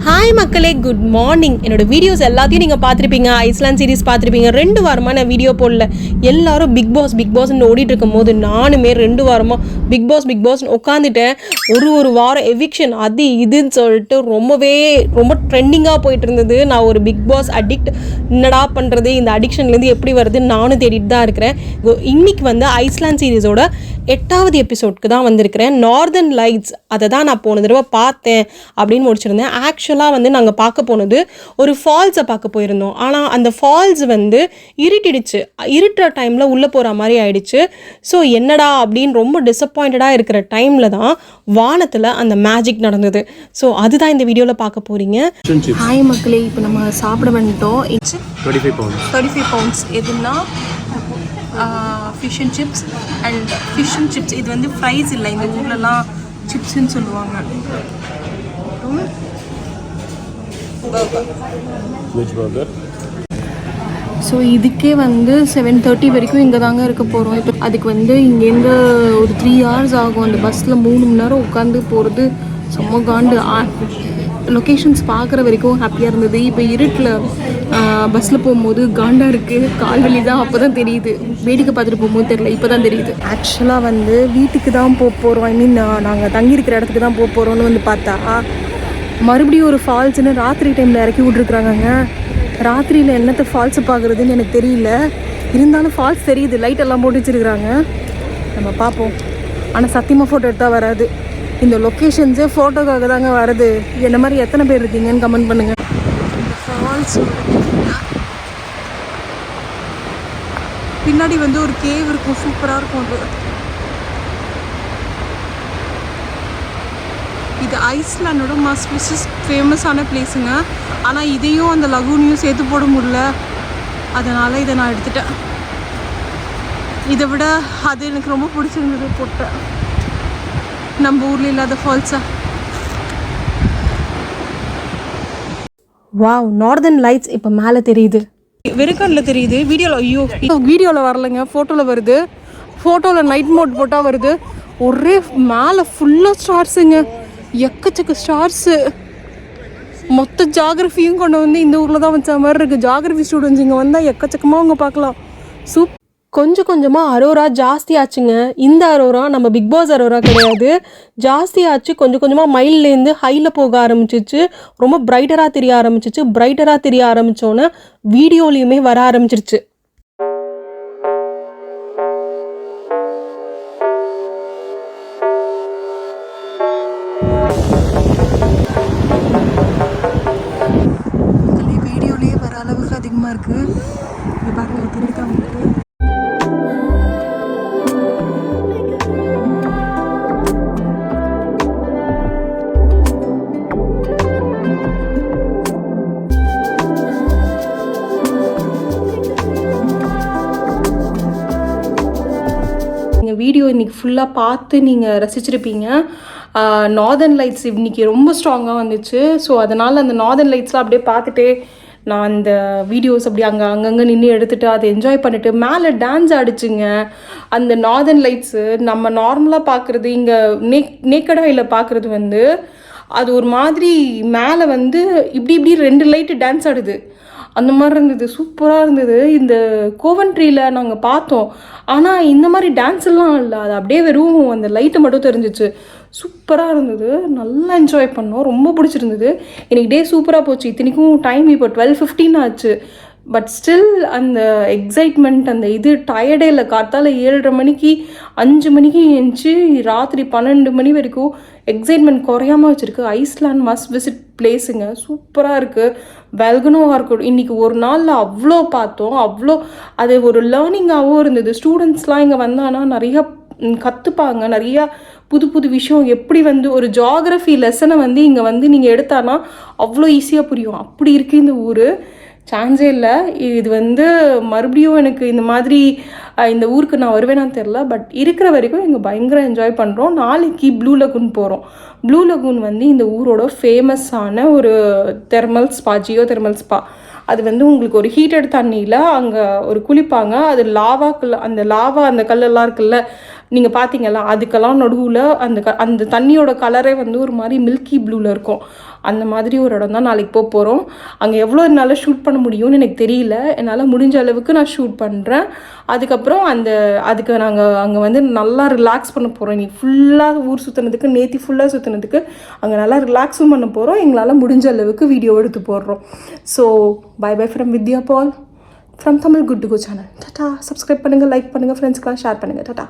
Hi மக்களே, good morning. என்னோடய videos எல்லாத்தையும் நீங்கள் பார்த்துருப்பீங்க. ஐஸ்லாண்ட் சீரிஸ் பார்த்துருப்பீங்க. 2 வாரமாக நான் வீடியோ போடல. எல்லாரும் பிக் பாஸ்ன்னு ஓடிட்டு இருக்கும் போது நானுமே 2 வாரமாக பிக் பாஸ்ன்னு உட்காந்துட்டேன். ஒரு வாரம் எவிக்ஷன் அது இதுன்னு சொல்லிட்டு ரொம்ப ட்ரெண்டிங்காக போயிட்டு இருந்தது. நான் ஒரு பிக் பாஸ் அடிக்ட். என்னடா பண்ணுறது, இந்த அடிக்ஷன்லேருந்து எப்படி வருதுன்னு நானும் தேடிட்டு தான் இருக்கிறேன். இன்னைக்கு வந்து ஐஸ்லாண்ட் சீரிஸோட 8வது எபிசோட்க்கு தான் வந்திருக்கிறேன். நார்தர்ன் லைட்ஸ் அதை தான் நான் போன தடவை பார்த்தேன் அப்படின்னு முடிச்சிருந்தேன். ஆக்சுவலாக வந்து நாங்கள் பார்க்க போனது ஒரு ஃபால்ஸை பார்க்க போயிருந்தோம். ஆனால் அந்த ஃபால்ஸ் வந்து இருட்டுற டைமில் உள்ளே போகிற மாதிரி ஆயிடுச்சு. ஸோ என்னடா அப்படின்னு ரொம்ப டிசப்பாயிண்டடாக இருக்கிற டைமில் தான் வானத்தில் அந்த மேஜிக் நடந்தது. ஸோ அதுதான் இந்த வீடியோவில் பார்க்க போகிறீங்க. ஹாய் மக்களே, இப்போ நம்ம சாப்பிட வந்துட்டோம். 35 pounds எதுனா ஃபிஷ் அண்ட் சிப்ஸ் இது வந்து ஃப்ரைஸ் இல்லை, இந்த ஊர்லலாம் சிப்ஸ்ன்னு சொல்லுவாங்க. ஸோ இதுக்கே வந்து 7:30 வரைக்கும் இங்கே தாங்க இருக்க போகிறோம். இப்போ அதுக்கு வந்து இங்கேருந்து ஒரு 3 hours ஆகும். அந்த பஸ்ஸில் 3 மணி நேரம் உட்காந்து போகிறது செம்ம காண்டு. லொக்கேஷன்ஸ் பார்க்குற வரைக்கும் ஹாப்பியாக இருந்தது. இப்போ இருட்டில் பஸ்ஸில் போகும்போது காண்டாக இருக்குது. கால்வலி தான் அப்போ தான் தெரியுது. வேடிக்கை பார்த்துட்டு போகும்போது தெரியல, இப்போ தான் தெரியுது. ஆக்சுவலாக வந்து வீட்டுக்கு தான் போகிறோம். நாங்கள் தங்கியிருக்கிற இடத்துக்கு தான் போகிறோன்னு வந்து பார்த்தா மறுபடியும் ஒரு ஃபால்ஸ்ன்னு ராத்திரி டைமில் இறக்கி விட்ருக்குறாங்கங்க. ராத்திரியில் என்னத்தை ஃபால்ஸை பார்க்குறதுன்னு எனக்கு தெரியல. இருந்தாலும் ஃபால்ஸ் தெரியுது, லைட் எல்லாம் போட்டு வச்சுருக்குறாங்க. நம்ம பார்ப்போம். ஆனால் சத்தியமாக ஃபோட்டோ எடுத்தால் வராது. இந்த லொக்கேஷன்ஸே ஃபோட்டோக்காக தாங்க வருது. என்ன மாதிரி எத்தனை பேர் இருக்கீங்கன்னு கமெண்ட் பண்ணுங்கள். ஃபால்ஸ் பின்னாடி வந்து ஒரு கேவ் இருக்கும், சூப்பராக இருக்கும். இது ஐஸ்லாண்டோட மஸ்ட் விசிட் ஃபேமஸான பிளேஸுங்க. ஆனால் இதையும் அந்த லகூனையும் சேர்த்து போட முடியல, அதனால் இதை நான் எடுத்துட்டேன். இதை விட அது எனக்கு ரொம்ப பிடிச்சிருந்தது போட்டேன். நம்ம ஊரில் இல்லாத ஃபால்ஸா. வாவ், நார்தர்ன் லைட்ஸ் இப்போ மேலே தெரியுது, வெறுக்கண்ணில் தெரியுது. வீடியோவில் வரலைங்க, ஃபோட்டோவில் வருது. ஃபோட்டோவில் நைட் மோட் போட்டால் வருது. ஒரே மேலே ஃபுல்லாக ஸ்டார்ஸுங்க, எக்கச்சக்க ஸ்டார்ஸு. மொத்த ஜாகிரஃபியும் கொண்டு வந்து இந்த ஊரில் தான் வச்ச மாதிரி இருக்குது. ஜாகிரஃபி ஸ்டூடெண்ட்ஸ் இங்கே வந்தால் எக்கச்சக்கமாக அவங்க பார்க்கலாம். கொஞ்சமாக அரோரா ஜாஸ்தி ஆச்சுங்க. இந்த அரோரா நம்ம பிக் பாஸ் அரோரா கிடையாது, ஜாஸ்தி ஆச்சு. கொஞ்சமாக மைல்லேருந்து ஹையில் போக ஆரம்பிச்சிச்சு. ரொம்ப பிரைட்டராக தெரிய ஆரம்பித்தோன்னே வீடியோலையுமே வர ஆரம்பிச்சிருச்சு. வீடியோலேயே வர அளவுக்கு அதிகமாக இருக்குது. பாருங்க, தெரியுதா உங்களுக்கு? வீடியோ இன்றைக்கி ஃபுல்லாக பார்த்து நீங்கள் ரசிச்சிருப்பீங்க. நார்தர்ன் லைட்ஸ் இன்றைக்கி ரொம்ப ஸ்ட்ராங்காக வந்துச்சு. ஸோ அதனால் அந்த நார்தர்ன் லைட்ஸ்லாம் அப்படியே பார்த்துட்டே நான் அந்த வீடியோஸ் அப்படி அங்கங்கே நின்று எடுத்துகிட்டு அதை என்ஜாய் பண்ணிவிட்டு மேலே டான்ஸ் ஆடிச்சுங்க. அந்த நார்தர்ன் லைட்ஸு நம்ம நார்மலாக பார்க்குறது, இங்கே நேக்கடாக இல்லை பார்க்குறது வந்து அது ஒரு மாதிரி மேலே வந்து இப்படி 2 லைட்டு டான்ஸ் ஆடுது, அந்த மாதிரி இருந்தது. சூப்பராக இருந்தது. இந்த கோவன்ட்ரியில் நாங்கள் பார்த்தோம், ஆனால் இந்த மாதிரி டான்ஸ் எல்லாம் இல்லை. அது அப்படியே வெறும் அந்த லைட்டு மட்டும் தெரிஞ்சிச்சு. சூப்பராக இருந்தது, நல்லா என்ஜாய் பண்ணோம், ரொம்ப பிடிச்சிருந்தது. இன்றைக்கி டே சூப்பராக போச்சு. இத்தனைக்கும் டைம் இப்போ 12:15 ஆச்சு. பட் ஸ்டில் அந்த எக்ஸைட்மெண்ட், அந்த இது டயர்டே இல்லை. காத்தால 7:30 மணிக்கு 5 மணிக்கு எழுந்துச்சி ராத்திரி 12 மணி வரைக்கும் எக்ஸைட்மெண்ட் குறையாமல் வச்சுருக்கு. ஐஸ்லாண்ட் மஸ்ட் விசிட் பிளேஸுங்க, சூப்பராக இருக்குது. வெல்கனோவாக இருக்கும். இன்றைக்கி ஒரு நாளில் அவ்வளோ பார்த்தோம், அவ்வளோ அது ஒரு லேர்னிங்காகவும் இருந்தது. ஸ்டூடெண்ட்ஸ்லாம் இங்கே வந்தாங்கன்னா நிறையா கற்றுப்பாங்க, நிறையா புது விஷயம். எப்படி வந்து ஒரு ஜியாகிரஃபி லெசனை வந்து இங்கே வந்து நீங்கள் எடுத்தானா அவ்வளோ ஈஸியாக புரியும். அப்படி இருக்குது இந்த ஊர், சான்ஸே இல்லை. இது வந்து மறுபடியும் எனக்கு இந்த மாதிரி இந்த ஊருக்கு நான் வருவேனான்னு தெரில. பட் இருக்கிற வரைக்கும் இங்கே பயங்கர என்ஜாய் பண்ணுறோம். நாளைக்கு ப்ளூ லகூன் போகிறோம். ப்ளூ லகூன் வந்து இந்த ஊரோட ஃபேமஸான ஒரு ஜியோ தெர்மல் ஸ்பா. அது வந்து உங்களுக்கு ஒரு ஹீட்டட் தண்ணியில் அங்கே ஒரு குளிப்பாங்க. அது அந்த கல்லெல்லாம் இருக்குல்ல, நீங்கள் பார்த்தீங்களா, அதுக்கெல்லாம் நடுவில் அந்த தண்ணியோட கலரே வந்து ஒரு மாதிரி மில்கி ப்ளூவில் இருக்கும். அந்த மாதிரி ஒரு இடம் தான் நாளைக்கு போக போகிறோம். அங்கே எவ்வளோ என்னால் ஷூட் பண்ண முடியும்னு எனக்கு தெரியல. என்னால் முடிஞ்ச அளவுக்கு நான் ஷூட் பண்ணுறேன். அதுக்கப்புறம் அதுக்கு நாங்கள் அங்கே வந்து நல்லா ரிலாக்ஸ் பண்ண போகிறோம். இன்னைக்கு ஃபுல்லாக ஊர் சுற்றுனதுக்கு, நேற்று ஃபுல்லாக சுற்றுனதுக்கு அங்கே நல்லா ரிலாக்ஸும் பண்ண போகிறோம். எங்களால் முடிஞ்ச அளவுக்கு வீடியோ எடுத்து போடுறோம். So bye bye from Vidya Pal from Tamil good to go channel. Tata. Subscribe பண்ணுங்கள், லைக் பண்ணுங்கள், ஃப்ரெண்ட்ஸ்க்கெலாம் ஷேர் பண்ணுங்கள். டாட்டா.